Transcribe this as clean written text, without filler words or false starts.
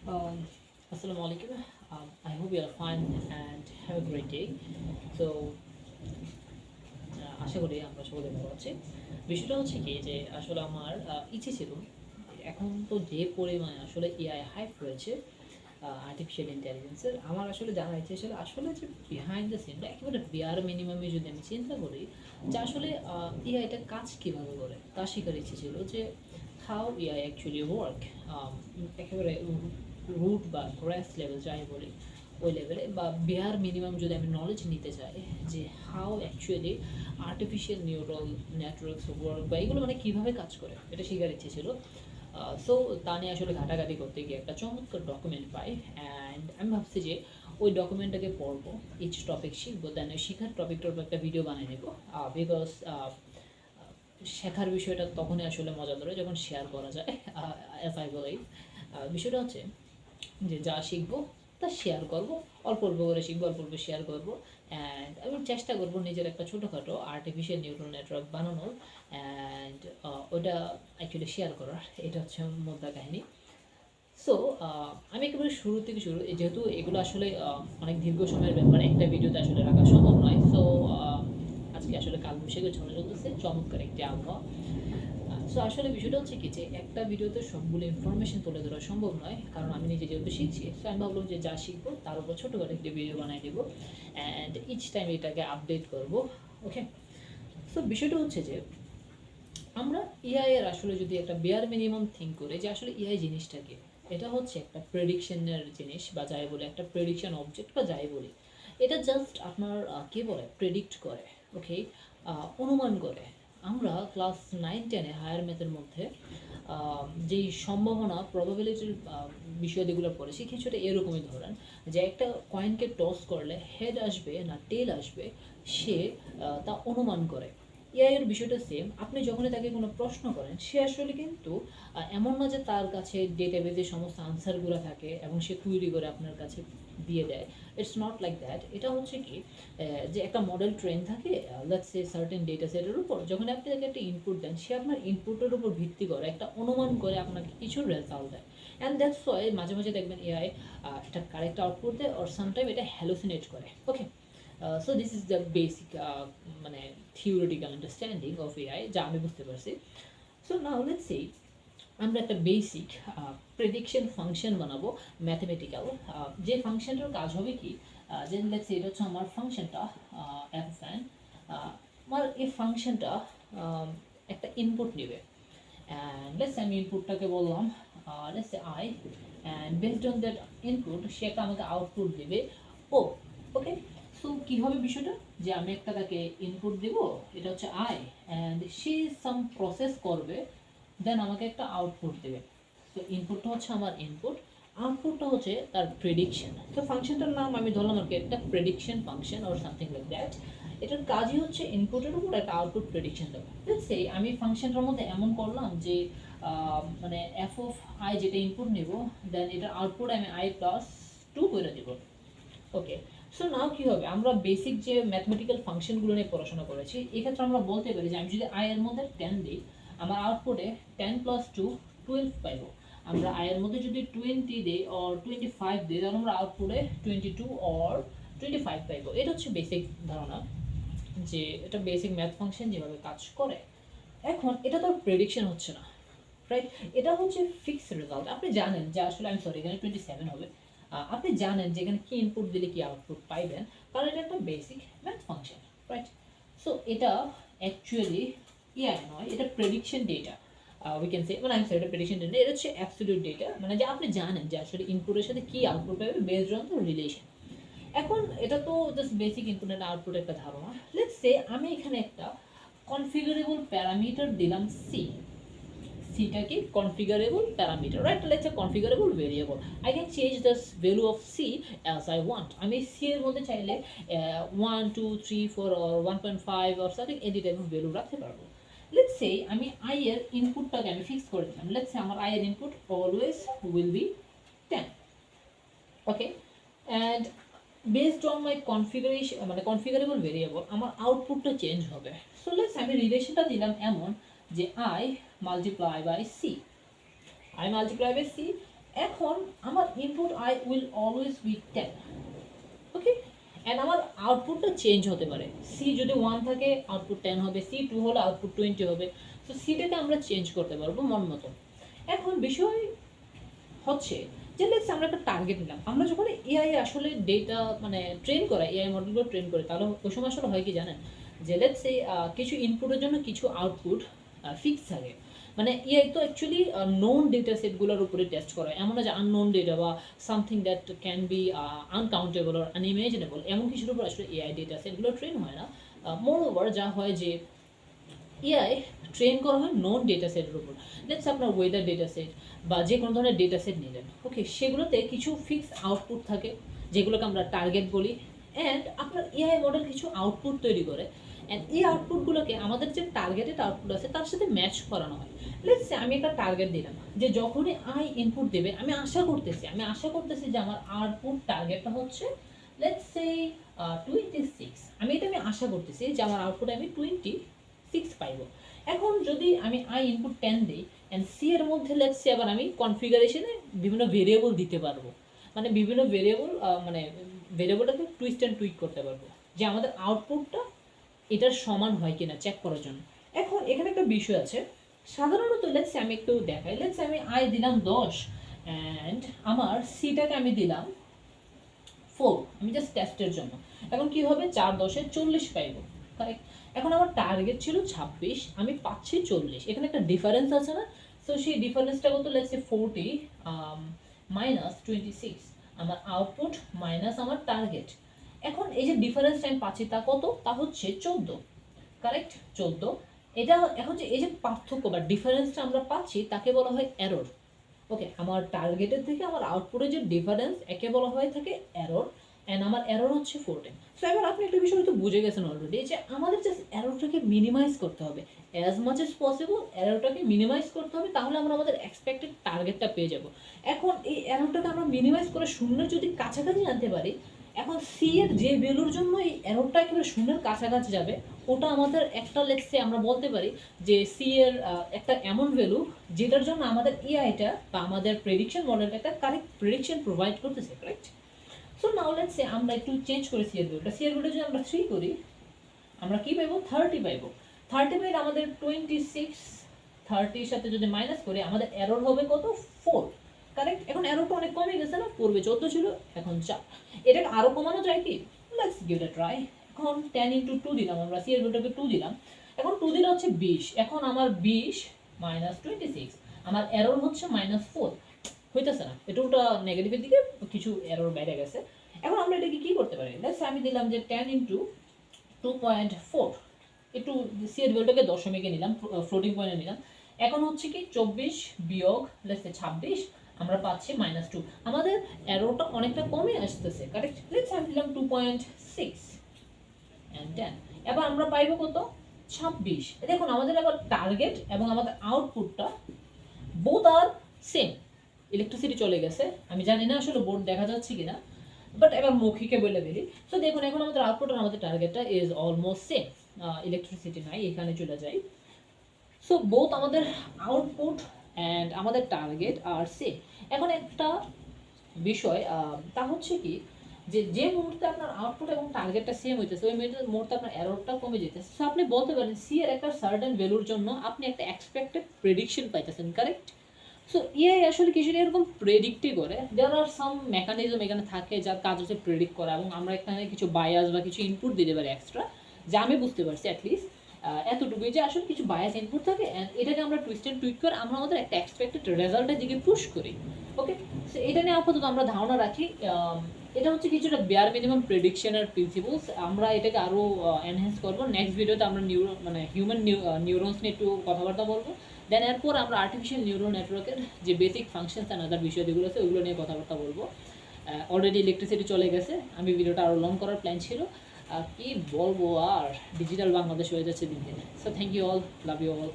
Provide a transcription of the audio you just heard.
Um, Assalamu alaikum. I hope you are fine and have a great day. So, আশা করি আমরা সকলে ভালো আছি। বিষয়টা হচ্ছে কি যে আসলে আমার ইচ্ছে ছিল, এখন তো যে পরিমাণে আসলে এআই হাইপ রয়েছে আর্টিফিশিয়াল ইন্টেলিজেন্সের, আমার আসলে জানার ইচ্ছে ছিল আসলে যে বিহাইন্ড দ্য সিনটা একেবারে বিয়ার মিনিমামে যদি আমি চিন্তা করি যে আসলে এআইটা কাজ কীভাবে করে তা শেখার ইচ্ছে ছিল যে হাউ এআই অ্যাকচুয়ালি ওয়ার্ক, একেবারে রুট বা গ্রাস লেভেল যাই বলি ওই লেভেলে, বা বেয়ার মিনিমাম যদি আমি নলেজ নিতে চাই যে how actually artificial neural networks work বা এগুলো মানে কীভাবে কাজ করে এটা শেখার ইচ্ছে ছিল। সো তা নিয়ে আসলে ঘাটাঘাটি করতে গিয়ে একটা চমৎকার ডকুমেন্ট পাই, অ্যান্ড আমি ভাবছি যে ওই ডকুমেন্টটাকে পড়বো, ইচ টপিক শিখবো, দেন ওই শেখার টপিকটার উপর একটা ভিডিও বানিয়ে নেবো। বিকজ শেখার বিষয়টা তখনই আসলে মজা ধরে যখন শেয়ার করা যায়। অ্যাজ আই বলি, বিষয়টা হচ্ছে যে যা শিখবো তা শেয়ার করবো, অল্প অল্প করে শিখবো, অল্প অল্প শেয়ার করবো, অ্যান্ড আমি চেষ্টা করবো নিজের একটা ছোটোখাটো আর্টিফিশিয়াল নিউরাল নেটওয়ার্ক বানানোর, অ্যান্ড ওটা অ্যাকচুয়ালি শেয়ার করার। এটা হচ্ছে মোদ্দা কাহিনী। সো আমি একেবারে শুরু থেকে শুরু, যেহেতু এগুলো আসলে অনেক দীর্ঘ সময়ের ব্যাপার, একটা ভিডিওতে আসলে রাখা সম্ভব নয়। সো আজকে আসলে কালবৈশাখী ঝড় চলতেছে, চমৎকার একটি আবহাওয়া। সো আসলে বিষয়টা হচ্ছে কি যে একটা ভিডিওতে সবগুলো ইনফরমেশন তুলে ধরা সম্ভব নয়, কারণ আমি নিজে যেহেতু শিখছি। সো আমি ভাবলাম যে যা শিখবো তার উপর ছোটো করে একটি ভিডিও বানিয়ে দেবো, অ্যান্ড ইচ টাইম এটাকে আপডেট করবো। ওকে, সো বিষয়টা হচ্ছে যে আমরা এআই এর আসলে যদি একটা বেয়ার মিনিমাম থিঙ্ক করে যে আসলে এআই জিনিসটাকে, এটা হচ্ছে একটা প্রেডিকশনের জিনিস বা যাই বলি, একটা প্রেডিকশন অবজেক্ট বা যাই বলি, এটা জাস্ট আপনার কে বলে প্রেডিক্ট করে। ওকে, অনুমান করে। আমরা ক্লাস 9-10-এ হায়ার ম্যাথের মধ্যে যেই সম্ভাবনা প্রবাবিলিটির বিষয় যেগুলো পড়েছি কিছুটা এরকমই ধরেন যে একটা কয়েনকে টস করলে হেড আসবে না টেল আসবে, সে তা অনুমান করে। এআই এর বিষয়টা সেম, আপনি যখনই তাকে কোনো প্রশ্ন করেন সে আসলে কিন্তু এমন না যে তার কাছে ডেটাবেজে সমস্ত আনসারগুলো থাকে এবং সে কুইরি করে আপনার কাছে দিয়ে দেয়। It's not like that. এটা হচ্ছে কি যে একটা মডেল ট্রেন থাকে লেটস সে সার্টেন ডেটা সেটের উপর, যখন আপনি তাকে একটা ইনপুট দেন সে আপনার ইনপুটের উপর ভিত্তি করে একটা অনুমান করে আপনাকে কিছু রেজাল্ট দেয়। অ্যান্ড দ্যাটস ওয়াই মাঝে মাঝে দেখবেন এআই একটা কারেক্ট আউটপুট দেয়, অর সামটাইম এটা হ্যালোসিনেট করে। Okay, so this is the basic মানে থিওরিটিক্যাল আন্ডারস্ট্যান্ডিং অফ এআই যা আমি বুঝতে পারছি। সো নাও লেটস সে আমরা একটা বেসিক প্রেডিকশন ফাংশন বানাবো ম্যাথমেটিক্যাল, যে ফাংশনটার কাজ হবে কি যে লেটস সে এটা হচ্ছে আমার ফাংশনটা এফ এন, আমার এই ফাংশনটা একটা ইনপুট নেবে, অ্যান্ড লেটস আমি ইনপুটটাকে বললাম let's say I, and based on that input সে একটা আমাকে আউটপুট দেবে ও। ওকে, সো কী হবে বিষয়টা যে আমি একটা তাকে ইনপুট দেব, এটা হচ্ছে I, and say some process করবে, দেন আমাকে একটা আউটপুট দেবে। তো ইনপুটটা হচ্ছে আমার ইনপুট, আউটপুটটা হচ্ছে তার প্রেডিকশন। তো ফাংশনটার নাম আমি ধরলাম আর কি একটা prediction function or something like that. এটার কাজই হচ্ছে ইনপুটের উপর একটা আউটপুট প্রেডিকশন দেওয়া। লেটস সে আমি ফাংশনটার মধ্যে এমন করলাম যে মানে এফ অফ আই যেটা ইনপুট নেব, দেন এটার আউটপুট আমি আই প্লাস 2 করে দেব। ওকে, সো নাও কী হবে, আমরা বেসিক যে ম্যাথমেটিক্যাল ফাংশনগুলো নিয়ে পড়াশোনা করেছি এক্ষেত্রে আমরা বলতে পারি যে আমি যদি আই এর মধ্যে 10 দিই, আমার আউটপুটে 10 প্লাস 2 12 পাইব। আমরা আই এর মধ্যে যদি 20 দিই অর 25 দিই, তাহলে আমরা আউটপুটে 22 অর 25 পাইব। এটা হচ্ছে বেসিক ধারণা যে এটা বেসিক ম্যাথ ফাংশন যেভাবে কাজ করে। এখন এটা তো প্রেডিকশন হচ্ছে না, রাইট? এটা হচ্ছে ফিক্সড রেজাল্ট। আপনি জানেন যে আসলে আমি সরি এখানে 27 হবে, আপনি জানেন যে এখানে কি ইনপুট দিলে কি আউটপুট পাইবেন, কারণ এটা একটা basic math function, right? So এটা অ্যাকচুয়ালি এআই নয়, এটা prediction data. We can say, মানে আমি সরি এটা প্রেডিকশন ডেটা, এটা হচ্ছে অ্যাবসলিউট ডেটা, মানে যে আপনি জানেন যে আসলে ইনপুটের সাথে কি আউটপুট পাবে বেসড অন দ্য রিলেশন। এখন এটা তো just basic input and output একটা ধারণা। লেটস সে আমি এখানে একটা কনফিগারেবল প্যারামিটার দিলাম সি। সিটা কি configurable parameter, right? Let's say configurable variable. I can change the value of c as I want. আমি c এর মধ্যে চাইলে 1 2 3 4 or 1.5 or something any type of value রাখতে পারবো। Let's say আমি i এর ইনপুটটাকে আমি ফিক্স করে দিলাম, let's say আমার i এর input always will be 10. Okay, and based on my configuration মানে configurable variable আমার আউটপুটটা চেঞ্জ হবে। সো লেটস আমি রিলেশনটা দিলাম এমন যে i multiply by c, I multiply by c, এখন আমার input I will always be 10, okay, and আমার আউটপুটটা চেঞ্জ হতে পারে। সি যদি 1 থাকে আউটপুট 10 হবে, সি 2 হলে আউটপুট 20 হবে। তো সিটাকে আমরা চেঞ্জ করতে পারবো মন মতো। এখন বিষয় হচ্ছে যে লেটস আমরা একটা টার্গেট নিলাম। আমরা যখন এআই আসলে ডেটা মানে ট্রেন করা, এআই মডেলগুলো ট্রেন করে, তাহলে ওই সময় আসলে হয় কি জানেন, যে লেটস সে কিছু ইনপুটের জন্য কিছু আউটপুট ফিক্স থাকে। মানে এআই তো অ্যাকচুয়ালি নোন ডেটা সেটগুলোর উপরে টেস্ট করে, এমন না যে আননোন ডেটা বা something that can be uncountable or unimaginable, এমন কিছুর উপর আসলে এআই ডেটা সেটগুলো ট্রেন হয় না। মোর ওভার যা হয় যে এআই ট্রেন করা হয় নন ডেটা সেটের উপর। লেটস আপনার ওয়েদার ডেটা সেট বা যে কোনো ধরনের ডেটা সেট নিলেন, ওকে, সেগুলোতে কিছু ফিক্স আউটপুট থাকে যেগুলোকে আমরা টার্গেট বলি। অ্যান্ড আপনার এআই মডেল কিছু আউটপুট তৈরি করে, অ্যান্ড এই আউটপুটগুলোকে আমাদের যে টার্গেটেড আউটপুট আছে তার সাথে ম্যাচ করানো হয়। লেটস সে আমি একটা টার্গেট দিলাম যে যখনই আই ইনপুট দেবে আমি আশা করতেছি যে আমার আউটপুট টার্গেটটা হচ্ছে লেটস সে 26। আমি আশা করতেছি যে আমার আউটপুটে আমি 26 পাইবো। এখন যদি আমি আই ইনপুট 10 দিই অ্যান্ড সি এর মধ্যে লেটস সে আবার আমি কনফিগারেশনে বিভিন্ন ভেরিয়েবল দিতে পারবো, মানে বিভিন্ন ভেরিয়েবল মানে ভেরিয়েবলটাকে টুইস্ট অ্যান্ড টুইক করতে পারবো যে আমাদের আউটপুটটা এটার সমান হয় কিনা চেক করার জন্য। এখন এখানে একটা বিষয় আছে, সাধারণত লেটস আমি একটু দেখাই। লেটস আমি আই দিলাম 10 অ্যান্ড আমার সিটাকে আমি দিলাম 4, আমি জাস্ট টেস্টের জন্য। এখন কি হবে, 4 10 40 পাইবো, কারেক্ট। এখন আমার টার্গেট ছিল 26, আমি পাচ্ছি 40, এখানে একটা ডিফারেন্স আছে না? সো সেই ডিফারেন্সটা কত, লেটস সে 40 মাইনাস 26, আমার আউটপুট মাইনাস আমার টার্গেট। এখন এই যে ডিফারেন্সটা আমি পাচ্ছি তা কত, তা হচ্ছে 14, কারেক্ট 14। এটা এখন যে এই যে পার্থক্য বা ডিফারেন্সটা আমরা পাচ্ছি তাকে বলা হয় এরর, ওকে। আমার টার্গেটের থেকে আমার আউটপুটের যে ডিফারেন্স একে বলা হয়ে থাকে এরর, অ্যান্ড আমার এরর হচ্ছে 14। সো এবার আপনি একটা বিষয় হয়তো বুঝে গেছেন অলরেডি যে আমাদের জাস্ট এররটাকে মিনিমাইজ করতে হবে, অ্যাজ মাচ এজ পসিবল এররটাকে মিনিমাইজ করতে হবে, তাহলে আমরা আমাদের এক্সপেক্টেড টার্গেটটা পেয়ে যাব। এখন এই এররটাকে আমরা মিনিমাইজ করে শূন্যের যদি কাছাকাছি আনতে পারি, এখন সি এর যে ভ্যালুর জন্য এই এররটা একেবারে শূন্যের কাছাকাছি যাবে, ওটা আমাদের একটা লেটসে আমরা বলতে পারি যে সি এর একটা এমন ভ্যালু যেটার জন্য আমাদের এআইটা বা আমাদের প্রেডিকশন মডেলটা একটা কারেক্ট প্রেডিকশন প্রোভাইড করতেছে, correct. So now let's say আমরা একটু চেঞ্জ করে সি এর ভ্যালুটা, সি এর ভ্যালুটা যদি আমরা 3 করি, আমরা কি পাইবো, 30 পাইবো। 30 পাইলে আমাদের 26, 30 সাথে যদি মাইনাস করি আমাদের এরর হবে কত, 4, কারেক্ট। এখন এররটা অনেক কমে গেছে না, পূর্বে 14 ছিল এখন 4, এটাকে আরো কমানো যায় কি, let's give it a try. এখন 10 ইনটু 2 দিলাম, আমরা সি এর ভ্যালুটাকে 2 দিলাম, এখন 2 দিলে হচ্ছে 20, এখন আমার 20 মাইনাস 26, আমার এরর হচ্ছে -4, হইতেছে না, এটা ওটা নেগেটিভের দিকে কিছু এরর বেড়ে গেছে। এখন আমরা এটাকে কি করতে পারি, লেটস আমি দিলাম যে 10 ইনটু 2.4, একটু সি এর ভ্যালুটাকে দশমিকে নিলাম, ফ্লোটিং পয়েন্টে নিলাম। এখন হচ্ছে কি 24 বিয়োগ লেটস সে 26, আমরা পাচ্ছি -2, আমাদের এররটা অনেকটা কমে আসতেছে, কারেক্ট। লেটস আমি দিলাম 2.6 এন্ড 10, এবার আমরা পাইবো কত, 26। দেখুন আমাদের আবার টার্গেট এবং আমাদের আউটপুটটা বোথ আর সেম। ইলেকট্রিসিটি চলে গেছে, আমি জানি না আসলে বোর্ড দেখা যাচ্ছে কিনা, বাট এবার মৌখিকে বলে দিলি। সো দেখুন এখন আমাদের আউটপুট আর আমাদের টার্গেটটা ইজ অলমোস্ট সেম, ইলেকট্রিসিটি নাই, এখানে চলে যাই। সো বোথ আমাদের আউটপুট অ্যান্ড আমাদের টার্গেট আর সেম। এখন একটা বিষয় তা হচ্ছে কি, যে যে মুহূর্তে আপনার আউটপুট এবং টার্গেটটা সেম হইতেছে ওই মুহূর্তে আপনার এররটা কমে যেতেছে। সো আপনি বলতে পারেন সি এর একটা সার্টেন ভ্যালুর জন্য আপনি একটা এক্সপেক্টেড প্রেডিকশন পাইতেছেন, কারেক্ট। সো এআই আসলে কিছুটা এরকম প্রেডিক্টই করে, দেয়ার আর সাম মেকানিজম এখানে থাকে যার কাজ হচ্ছে প্রেডিক্ট করা, এবং আমরা এখানে কিছু বায়াস বা কিছু ইনপুট দিতে পারি এক্সট্রা, যা আমি বুঝতে পারছি অ্যাটলিস্ট এতটুকুই, যে আসলে কিছু বায়াস ইনপুট থাকে অ্যান্ড এটাকে আমরা টুইস্ট অ্যান্ড টুইট করে আমরা আমাদের একটা এক্সপেক্টেড রেজাল্টের দিকে পুশ করি, ওকে। সো এটা নিয়ে আপাতত আমরা ধারণা রাখি, এটা হচ্ছে কিছুটা বেয়ার মিনিমাম প্রেডিকশনের প্রিন্সিপলস। আমরা এটাকে আরও এনহ্যান্স করবো নেক্সট ভিডিওতে, আমরা মানে হিউম্যান নিউরনস নিয়ে একটু কথাবার্তা বলবো। দেন এরপর আমরা আর্টিফিশিয়াল নিউরাল নেটওয়ার্কের যে বেসিক ফাংশনস অ্যান্ড আদার বিষয় যেগুলো আছে ওগুলো নিয়ে কথাবার্তা বলবো। অলরেডি ইলেকট্রিসিটি চলে গেছে, আমি ভিডিওটা আরও লং করার প্ল্যান ছিল, কি বলবো আর, ডিজিটাল বাংলাদেশ হয়ে যাচ্ছে দিন দিন। So thank you all, love you all.